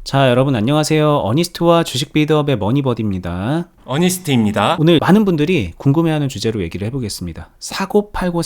자, 여러분 안녕하세요. 어니스트와 주식 빌드업의 머니버디입니다. 어니스트입니다. 오늘 많은 분들이 궁금해하는 주제로 얘기를 해보겠습니다. 사고 팔고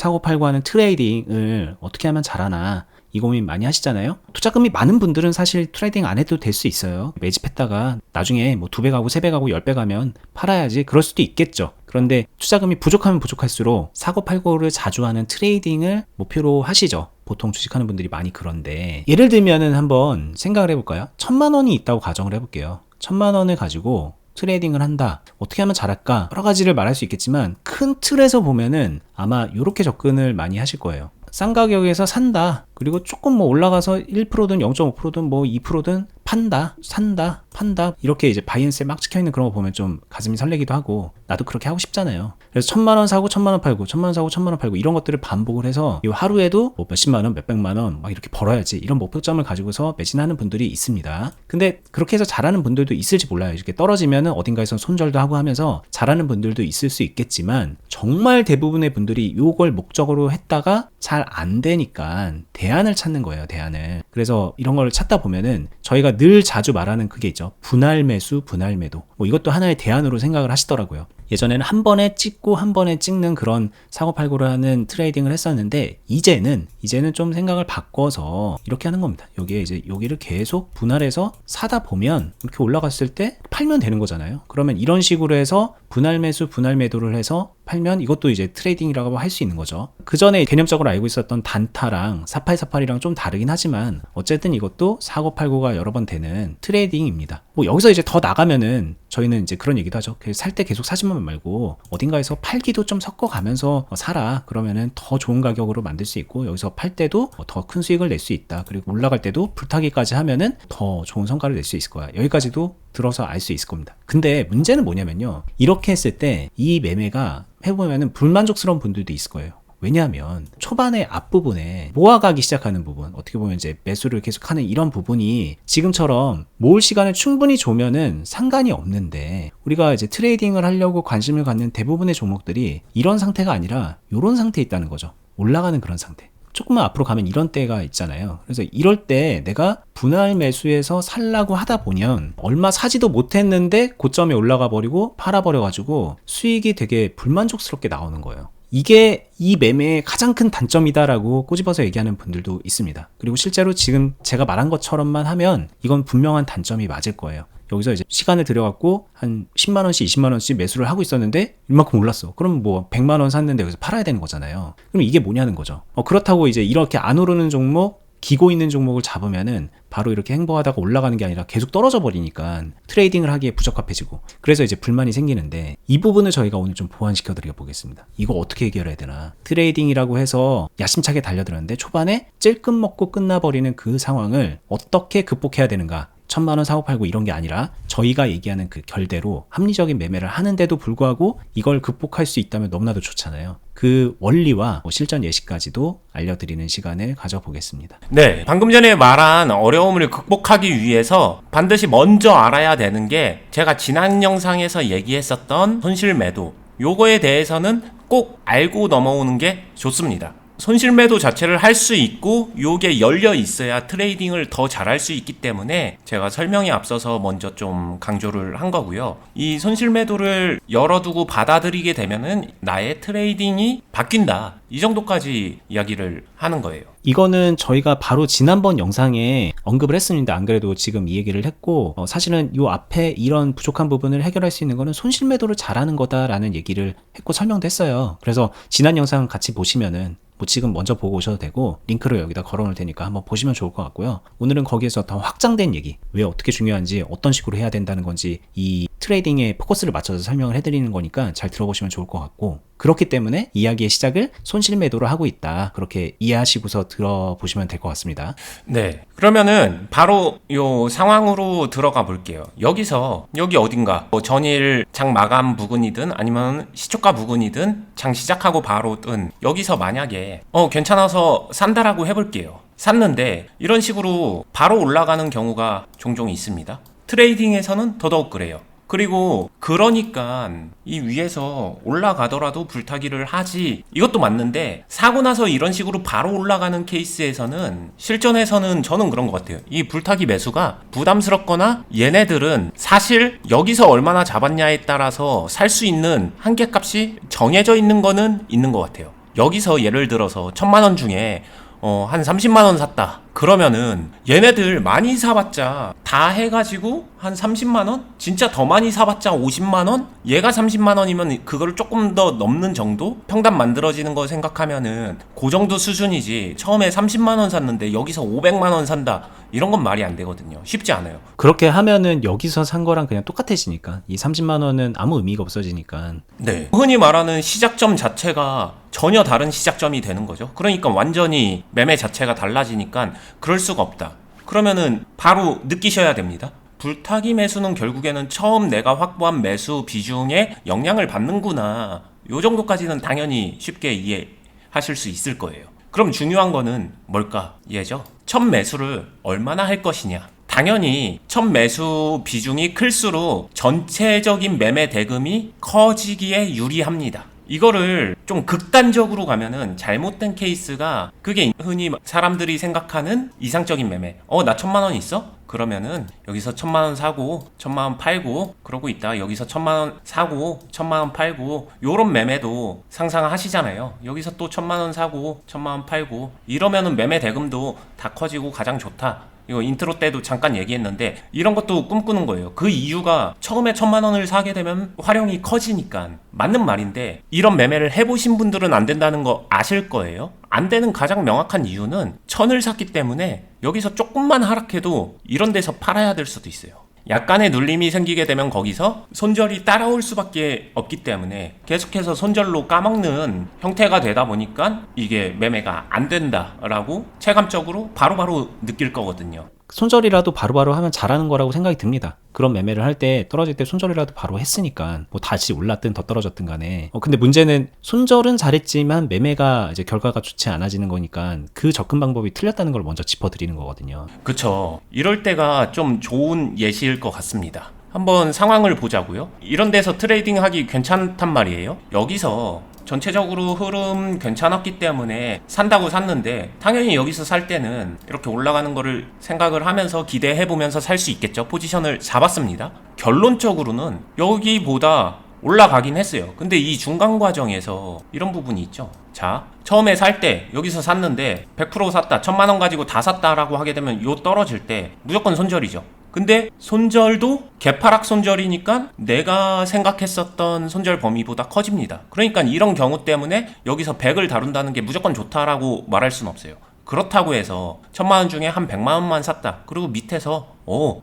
하는 트레이딩을 어떻게 하면 잘하나, 이 고민 많이 하시잖아요. 투자금이 많은 분들은 사실 트레이딩 안 해도 될 수 있어요. 매집했다가 나중에 뭐 2배 가고 3배 가고 10배 가면 팔아야지, 그럴 수도 있겠죠. 그런데 투자금이 부족하면 부족할수록 사고 팔고를 자주 하는 트레이딩을 목표로 하시죠. 보통 주식하는 분들이 많이. 그런데 예를 들면은 한번 생각을 해볼까요? 1,000만 원이 있다고 가정을 해볼게요. 1,000만 원을 가지고 트레이딩을 한다. 어떻게 하면 잘할까? 여러 가지를 말할 수 있겠지만 큰 틀에서 보면은 아마 이렇게 접근을 많이 하실 거예요. 싼 가격에서 산다. 그리고 조금 뭐 올라가서 1%든 0.5%든 뭐 2%든 판다, 산다, 판다. 이렇게 이제 바이앤셀 막 찍혀있는 그런 거 보면 좀 가슴이 설레기도 하고, 나도 그렇게 하고 싶잖아요. 그래서 1,000만 원 사고 1,000만 원 팔고, 1,000만 원 사고 1,000만 원 팔고, 이런 것들을 반복을 해서 이 하루에도 뭐 몇십만 원, 몇백만 원 막 이렇게 벌어야지, 이런 목표점을 가지고서 매진하는 분들이 있습니다. 근데 그렇게 해서 잘하는 분들도 있을지 몰라요. 이렇게 떨어지면은 어딘가에서 손절도 하고 하면서 잘하는 분들도 있을 수 있겠지만, 정말 대부분의 분들이 요걸 목적으로 했다가 잘 안 되니까 대안을 찾는 거예요. 대안을. 그래서 이런 걸 찾다 보면은 저희가 늘 자주 말하는 그게 있죠. 분할 매수, 분할 매도. 뭐 이것도 하나의 대안으로 생각을 하시더라고요. 예전에는 한 번에 찍고 한 번에 찍는 그런 사고팔고를 하는 트레이딩을 했었는데, 이제는 좀 생각을 바꿔서 이렇게 하는 겁니다. 여기에 이제 여기를 계속 분할해서 사다 보면 이렇게 올라갔을 때 팔면 되는 거잖아요. 그러면 이런 식으로 해서 분할 매수, 분할 매도를 해서 팔면 이것도 이제 트레이딩이라고 할 수 있는 거죠. 그 전에 개념적으로 알고 있었던 단타랑 4848이랑 좀 다르긴 하지만 어쨌든 이것도 사고팔고가 여러 번 되는 트레이딩입니다. 뭐 여기서 이제 더 나가면은 저희는 이제 그런 얘기도 하죠. 살 때 계속 사지만 말고 어딘가에서 팔기도 좀 섞어가면서 사라. 그러면은 더 좋은 가격으로 만들 수 있고, 여기서 팔 때도 더 큰 수익을 낼 수 있다. 그리고 올라갈 때도 불타기까지 하면은 더 좋은 성과를 낼 수 있을 거야. 여기까지도 들어서 알 수 있을 겁니다. 근데 문제는 뭐냐면요, 이렇게 했을 때 이 매매가 해보면은 불만족스러운 분들도 있을 거예요. 왜냐하면 초반에 앞부분에 모아가기 시작하는 부분, 어떻게 보면 이제 매수를 계속하는 이런 부분이 지금처럼 모을 시간을 충분히 주면은 상관이 없는데, 우리가 이제 트레이딩을 하려고 관심을 갖는 대부분의 종목들이 이런 상태가 아니라 이런 상태에 있다는 거죠. 올라가는 그런 상태. 조금만 앞으로 가면 이런 때가 있잖아요. 그래서 이럴 때 내가 분할 매수해서 살라고 하다 보면 얼마 사지도 못했는데 고점에 올라가 버리고 팔아버려가지고 수익이 되게 불만족스럽게 나오는 거예요. 이게 이 매매의 가장 큰 단점이다라고 꼬집어서 얘기하는 분들도 있습니다. 그리고 실제로 지금 제가 말한 것처럼만 하면 이건 분명한 단점이 맞을 거예요. 여기서 이제 시간을 들여갖고 한 10만원씩 20만원씩 매수를 하고 있었는데 이만큼 올랐어. 그럼 뭐 100만원 샀는데 여기서 팔아야 되는 거잖아요. 그럼 이게 뭐냐는 거죠. 그렇다고 이제 이렇게 안 오르는 종목, 기고 있는 종목을 잡으면은 바로 이렇게 행보하다가 올라가는 게 아니라 계속 떨어져 버리니까 트레이딩을 하기에 부적합해지고, 그래서 이제 불만이 생기는데, 이 부분을 저희가 오늘 좀 보완시켜 드려 보겠습니다. 이거 어떻게 해결해야 되나. 트레이딩이라고 해서 야심차게 달려들었는데 초반에 찔끔 먹고 끝나버리는 그 상황을 어떻게 극복해야 되는가. 1,000만 원 사고 팔고 이런 게 아니라 저희가 얘기하는 그 결대로 합리적인 매매를 하는데도 불구하고 이걸 극복할 수 있다면 너무나도 좋잖아요. 그 원리와 실전 예시까지도 알려드리는 시간을 가져보겠습니다. 네, 방금 전에 말한 어려움을 극복하기 위해서 반드시 먼저 알아야 되는 게, 제가 지난 영상에서 얘기했었던 손실 매도, 요거에 대해서는 꼭 알고 넘어오는 게 좋습니다. 손실 매도 자체를 할 수 있고 요게 열려 있어야 트레이딩을 더 잘할 수 있기 때문에 제가 설명에 앞서서 먼저 좀 강조를 한 거고요. 이 손실 매도를 열어두고 받아들이게 되면은 나의 트레이딩이 바뀐다, 이 정도까지 이야기를 하는 거예요. 이거는 저희가 바로 지난번 영상에 언급을 했습니다. 안 그래도 지금 이 얘기를 했고, 사실은 요 앞에 이런 부족한 부분을 해결할 수 있는 거는 손실 매도를 잘하는 거다라는 얘기를 했고 설명도 했어요. 그래서 지난 영상 같이 보시면은 뭐 지금 먼저 보고 오셔도 되고, 링크를 여기다 걸어 놓을 테니까 한번 보시면 좋을 것 같고요. 오늘은 거기에서 더 확장된 얘기, 왜 어떻게 중요한지, 어떤 식으로 해야 된다는 건지, 이 트레이딩에 포커스를 맞춰서 설명을 해드리는 거니까 잘 들어보시면 좋을 것 같고, 그렇기 때문에 이야기의 시작을 손실 매도로 하고 있다, 그렇게 이해하시고서 들어보시면 될 것 같습니다. 네, 그러면은 바로 요 상황으로 들어가 볼게요. 여기서 여기 어딘가 뭐 전일 장 마감 부근이든 아니면 시초가 부근이든 장 시작하고 바로 뜬 여기서 만약에 괜찮아서 산다라고 해볼게요. 샀는데 이런 식으로 바로 올라가는 경우가 종종 있습니다. 트레이딩에서는 더더욱 그래요. 그리고 그러니까 이 위에서 올라가더라도 불타기를 하지, 이것도 맞는데 사고 나서 이런 식으로 바로 올라가는 케이스에서는 실전에서는 저는 그런 것 같아요. 이 불타기 매수가 부담스럽거나 얘네들은 사실 여기서 얼마나 잡았냐에 따라서 살 수 있는 한계값이 정해져 있는 거는 있는 것 같아요. 여기서 예를 들어서 1000만원 중에 한 30만원 샀다. 그러면은 얘네들 많이 사봤자 다 해가지고 한 30만원? 진짜 더 많이 사봤자 50만원? 얘가 30만원이면 그거를 조금 더 넘는 정도? 평단 만들어지는 거 생각하면은 그 정도 수준이지, 처음에 30만원 샀는데 여기서 500만원 산다, 이런 건 말이 안 되거든요. 쉽지 않아요. 그렇게 하면은 여기서 산 거랑 그냥 똑같아지니까 이 30만 원은 아무 의미가 없어지니까. 네. 흔히 말하는 시작점 자체가 전혀 다른 시작점이 되는 거죠. 그러니까 완전히 매매 자체가 달라지니까 그럴 수가 없다. 그러면은 바로 느끼셔야 됩니다. 불타기 매수는 결국에는 처음 내가 확보한 매수 비중에 영향을 받는구나, 요 정도까지는 당연히 쉽게 이해하실 수 있을 거예요. 그럼 중요한 거는 뭘까? 얘죠. 첫 매수를 얼마나 할 것이냐. 당연히 첫 매수 비중이 클수록 전체적인 매매 대금이 커지기에 유리합니다. 이거를 좀 극단적으로 가면은 잘못된 케이스가, 그게 흔히 사람들이 생각하는 이상적인 매매. 나 1000만원 있어? 그러면은 여기서 1000만원 사고 1000만원 팔고 그러고 있다. 여기서 1000만원 사고 1000만원 팔고, 요런 매매도 상상하시잖아요. 여기서 또 1000만원 사고 1000만원 팔고 이러면은 매매 대금도 다 커지고 가장 좋다. 이거 인트로 때도 잠깐 얘기했는데 이런 것도 꿈꾸는 거예요. 그 이유가 처음에 1000만원을 사게 되면 활용이 커지니까. 맞는 말인데 이런 매매를 해보신 분들은 안 된다는 거 아실 거예요. 안 되는 가장 명확한 이유는 1000을 샀기 때문에 여기서 조금만 하락해도 이런 데서 팔아야 될 수도 있어요. 약간의 눌림이 생기게 되면 거기서 손절이 따라올 수밖에 없기 때문에 계속해서 손절로 까먹는 형태가 되다 보니까 이게 매매가 안 된다라고 체감적으로 바로바로 느낄 거거든요. 손절이라도 바로바로 하면 잘하는 거라고 생각이 듭니다. 그런 매매를 할 때 떨어질 때 손절이라도 바로 했으니까 뭐 다시 올랐든 더 떨어졌든 간에. 근데 문제는 손절은 잘했지만 매매가 이제 결과가 좋지 않아지는 거니까 그 접근 방법이 틀렸다는 걸 먼저 짚어드리는 거거든요. 그쵸. 이럴 때가 좀 좋은 예시일 것 같습니다. 한번 상황을 보자고요. 이런 데서 트레이딩 하기 괜찮단 말이에요. 여기서 전체적으로 흐름 괜찮았기 때문에 산다고 샀는데 당연히 여기서 살 때는 이렇게 올라가는 거를 생각을 하면서 기대해보면서 살 수 있겠죠. 포지션을 잡았습니다. 결론적으로는 여기보다 올라가긴 했어요. 근데 이 중간 과정에서 이런 부분이 있죠. 자, 처음에 살 때 여기서 샀는데 100% 샀다, 1000만원 가지고 다 샀다라고 하게 되면 요 떨어질 때 무조건 손절이죠. 근데 손절도 개파락 손절이니까 내가 생각했었던 손절 범위보다 커집니다. 그러니까 이런 경우 때문에 여기서 100을 다룬다는 게 무조건 좋다라고 말할 수는 없어요. 그렇다고 해서 1000만원 중에 한 100만원만 샀다. 그리고 밑에서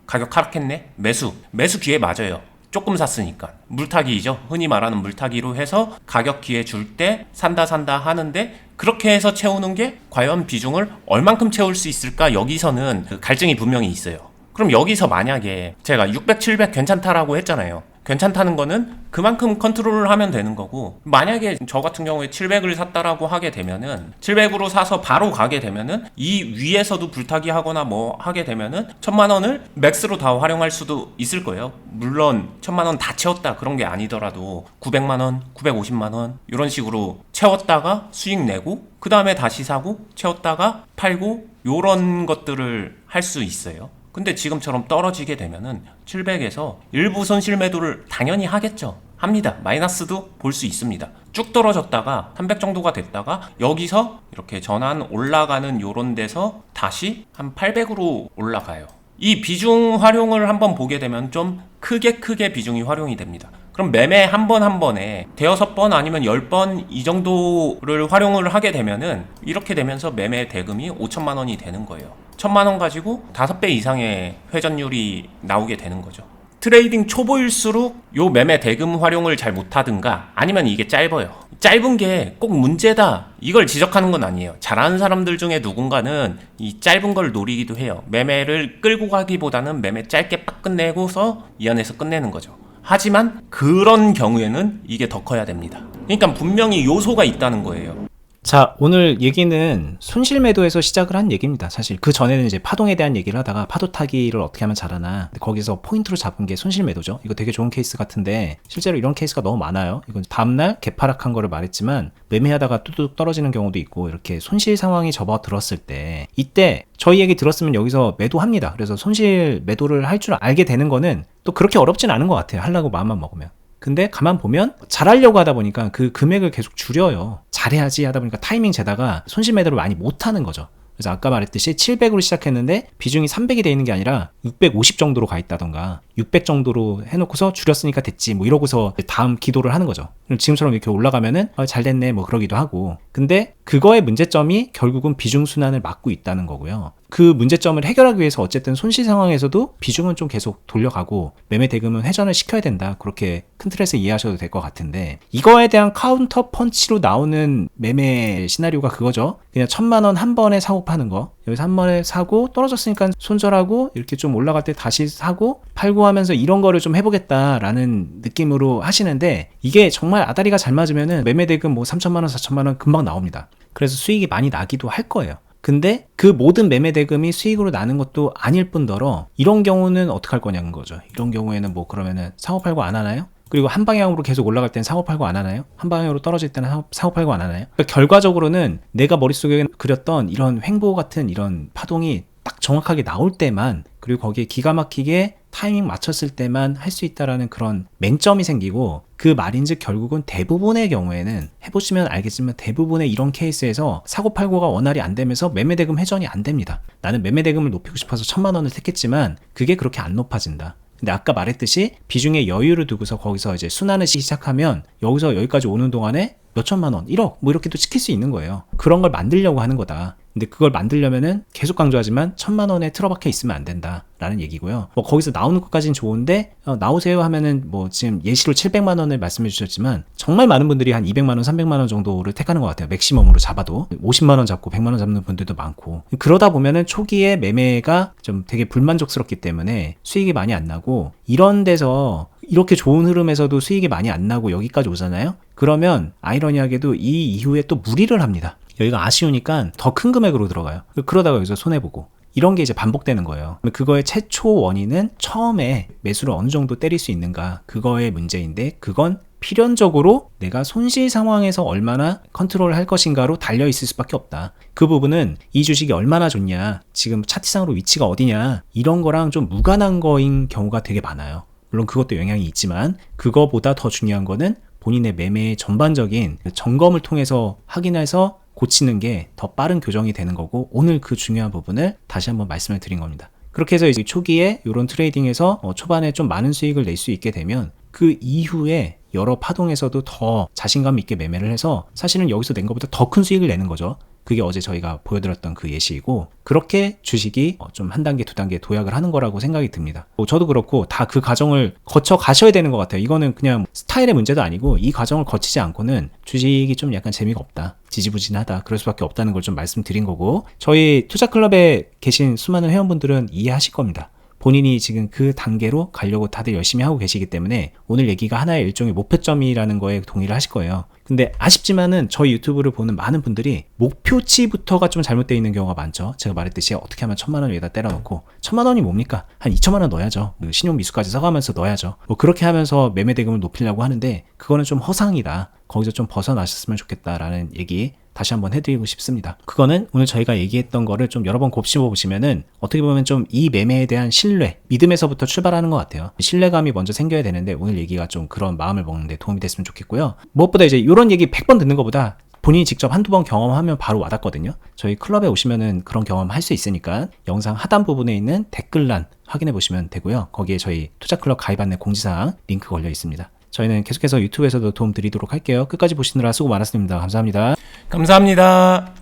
가격 하락했네? 매수 기회 맞아요. 조금 샀으니까. 물타기이죠. 흔히 말하는 물타기로 해서 가격 기회 줄 때 산다 하는데, 그렇게 해서 채우는 게 과연 비중을 얼만큼 채울 수 있을까? 여기서는 그 갈증이 분명히 있어요. 그럼 여기서 만약에 제가 600, 700 괜찮다라고 했잖아요. 괜찮다는 거는 그만큼 컨트롤을 하면 되는 거고, 만약에 저 같은 경우에 700을 샀다라고 하게 되면은 700으로 사서 바로 가게 되면은 이 위에서도 불타기 하거나 뭐 하게 되면은 1000만원을 맥스로 다 활용할 수도 있을 거예요. 물론 1000만원 다 채웠다 그런 게 아니더라도 900만원, 950만원 이런 식으로 채웠다가 수익 내고 그 다음에 다시 사고 채웠다가 팔고 요런 것들을 할 수 있어요. 근데 지금처럼 떨어지게 되면은 700에서 일부 손실 매도를 당연히 하겠죠. 합니다. 마이너스도 볼 수 있습니다. 쭉 떨어졌다가 300 정도가 됐다가 여기서 이렇게 전환 올라가는 요런 데서 다시 한 800으로 올라가요. 이 비중 활용을 한번 보게 되면 좀 크게 비중이 활용이 됩니다. 그럼 매매 한 번 한 번에 대여섯 번 아니면 10번 이 정도를 활용을 하게 되면은 이렇게 되면서 매매 대금이 5천만 원이 되는 거예요. 1000만 원 가지고 5배 이상의 회전율이 나오게 되는 거죠. 트레이딩 초보일수록 요 매매 대금 활용을 잘 못하든가 아니면 이게 짧아요. 짧은 게 꼭 문제다 이걸 지적하는 건 아니에요. 잘하는 사람들 중에 누군가는 이 짧은 걸 노리기도 해요. 매매를 끌고 가기보다는 매매 짧게 빡 끝내고서 이 안에서 끝내는 거죠. 하지만 그런 경우에는 이게 더 커야 됩니다. 그러니까 분명히 요소가 있다는 거예요. 자, 오늘 얘기는 손실 매도에서 시작을 한 얘기입니다. 사실 그 전에는 이제 파동에 대한 얘기를 하다가 파도 타기를 어떻게 하면 잘하나, 근데 거기서 포인트로 잡은 게 손실 매도죠. 이거 되게 좋은 케이스 같은데 실제로 이런 케이스가 너무 많아요. 이건 다음날 개파락한 거를 말했지만 매매하다가 뚜둑 떨어지는 경우도 있고, 이렇게 손실 상황이 접어들었을 때 이때 저희 얘기 들었으면 여기서 매도합니다. 그래서 손실 매도를 할 줄 알게 되는 거는 또 그렇게 어렵진 않은 것 같아요. 하려고 마음만 먹으면. 근데 가만 보면 잘하려고 하다 보니까 그 금액을 계속 줄여요. 잘해야지 하다 보니까 타이밍 재다가 손실 매도를 많이 못하는 거죠. 그래서 아까 말했듯이 700으로 시작했는데 비중이 300이 돼 있는 게 아니라 650 정도로 가 있다던가 600 정도로 해놓고서 줄였으니까 됐지 뭐 이러고서 다음 기도를 하는 거죠. 지금처럼 이렇게 올라가면은 잘 됐네 뭐 그러기도 하고. 근데 그거의 문제점이 결국은 비중 순환을 막고 있다는 거고요. 그 문제점을 해결하기 위해서 어쨌든 손실 상황에서도 비중은 좀 계속 돌려가고 매매 대금은 회전을 시켜야 된다. 그렇게 큰 틀에서 이해하셔도 될 것 같은데, 이거에 대한 카운터 펀치로 나오는 매매 시나리오가 그거죠. 그냥 1000만 원 한 번에 사고 파는 거. 여기서 한 번에 사고 떨어졌으니까 손절하고 이렇게 좀 올라갈 때 다시 사고 팔고 하면서 이런 거를 좀 해보겠다라는 느낌으로 하시는데, 이게 정말 아다리가 잘 맞으면은 매매 대금 뭐 3천만 원 4천만 원 금방 나옵니다. 그래서 수익이 많이 나기도 할 거예요. 근데 그 모든 매매 대금이 수익으로 나는 것도 아닐 뿐더러 이런 경우는 어떻게 할 거냐는 거죠. 이런 경우에는 뭐 그러면은 사고 팔고 안 하나요? 그리고 한 방향으로 계속 올라갈 때는 사고 팔고 안 하나요? 한 방향으로 떨어질 때는 사고 팔고 안 하나요? 그러니까 결과적으로는 내가 머릿속에 그렸던 이런 횡보 같은 이런 파동이 딱 정확하게 나올 때만, 그리고 거기에 기가 막히게 타이밍 맞췄을 때만 할 수 있다라는 그런 맹점이 생기고, 그 말인즉 결국은 대부분의 경우에는 해보시면 알겠지만 대부분의 이런 케이스에서 사고 팔고가 원활히 안 되면서 매매 대금 회전이 안 됩니다. 나는 매매 대금을 높이고 싶어서 1000만 원을 택했지만 그게 그렇게 안 높아진다. 근데 아까 말했듯이 비중에 여유를 두고서 거기서 이제 순환을 시작하면 여기서 여기까지 오는 동안에 몇천만 원, 1억 뭐 이렇게 또 찍힐 수 있는 거예요. 그런 걸 만들려고 하는 거다. 근데 그걸 만들려면은 계속 강조하지만 1000만 원에 틀어박혀 있으면 안 된다라는 얘기고요. 뭐 거기서 나오는 것까지는 좋은데 나오세요 하면은 뭐 지금 예시로 700만 원을 말씀해 주셨지만 정말 많은 분들이 한 200만 원, 300만 원 정도를 택하는 것 같아요. 맥시멈으로 잡아도 50만 원 잡고 100만 원 잡는 분들도 많고, 그러다 보면은 초기에 매매가 좀 되게 불만족스럽기 때문에 수익이 많이 안 나고, 이런 데서 이렇게 좋은 흐름에서도 수익이 많이 안 나고 여기까지 오잖아요. 그러면 아이러니하게도 이 이후에 또 무리를 합니다. 여기가 아쉬우니까 더 큰 금액으로 들어가요. 그러다가 여기서 손해보고, 이런 게 이제 반복되는 거예요. 그거의 최초 원인은 처음에 매수를 어느 정도 때릴 수 있는가, 그거의 문제인데, 그건 필연적으로 내가 손실 상황에서 얼마나 컨트롤 할 것인가로 달려있을 수밖에 없다. 그 부분은 이 주식이 얼마나 좋냐, 지금 차트상으로 위치가 어디냐, 이런 거랑 좀 무관한 거인 경우가 되게 많아요. 물론 그것도 영향이 있지만 그거보다 더 중요한 거는 본인의 매매의 전반적인 점검을 통해서 확인해서 고치는 게 더 빠른 교정이 되는 거고, 오늘 그 중요한 부분을 다시 한번 말씀을 드린 겁니다. 그렇게 해서 이제 초기에 이런 트레이딩에서 초반에 좀 많은 수익을 낼 수 있게 되면 그 이후에 여러 파동에서도 더 자신감 있게 매매를 해서 사실은 여기서 낸 것보다 더 큰 수익을 내는 거죠. 그게 어제 저희가 보여드렸던 그 예시이고, 그렇게 주식이 좀 한 단계 두 단계 도약을 하는 거라고 생각이 듭니다. 저도 그렇고 다 그 과정을 거쳐 가셔야 되는 것 같아요. 이거는 그냥 스타일의 문제도 아니고 이 과정을 거치지 않고는 주식이 좀 약간 재미가 없다, 지지부진하다, 그럴 수밖에 없다는 걸 좀 말씀드린 거고, 저희 투자클럽에 계신 수많은 회원분들은 이해하실 겁니다. 본인이 지금 그 단계로 가려고 다들 열심히 하고 계시기 때문에 오늘 얘기가 하나의 일종의 목표점이라는 거에 동의를 하실 거예요. 근데 아쉽지만은 저희 유튜브를 보는 많은 분들이 목표치부터가 좀 잘못되어 있는 경우가 많죠. 제가 말했듯이 어떻게 하면 1000만 원 위에다 때려놓고, 1000만 원이 뭡니까? 한 2천만 원 넣어야죠. 신용 미수까지 써가면서 넣어야죠. 뭐 그렇게 하면서 매매 대금을 높이려고 하는데 그거는 좀 허상이다. 거기서 좀 벗어나셨으면 좋겠다라는 얘기 다시 한번 해드리고 싶습니다. 그거는 오늘 저희가 얘기했던 거를 좀 여러 번 곱씹어 보시면은 어떻게 보면 좀 이 매매에 대한 신뢰, 믿음에서부터 출발하는 것 같아요. 신뢰감이 먼저 생겨야 되는데 오늘 얘기가 좀 그런 마음을 먹는데 도움이 됐으면 좋겠고요. 무엇보다 이제 이런 얘기 100번 듣는 것보다 본인이 직접 한두 번 경험하면 바로 와닿거든요. 저희 클럽에 오시면은 그런 경험 할 수 있으니까 영상 하단 부분에 있는 댓글란 확인해 보시면 되고요. 거기에 저희 투자클럽 가입 안내 공지사항 링크 걸려 있습니다. 저희는 계속해서 유튜브에서도 도움 드리도록 할게요. 끝까지 보시느라 수고 많았습니다. 감사합니다. 감사합니다.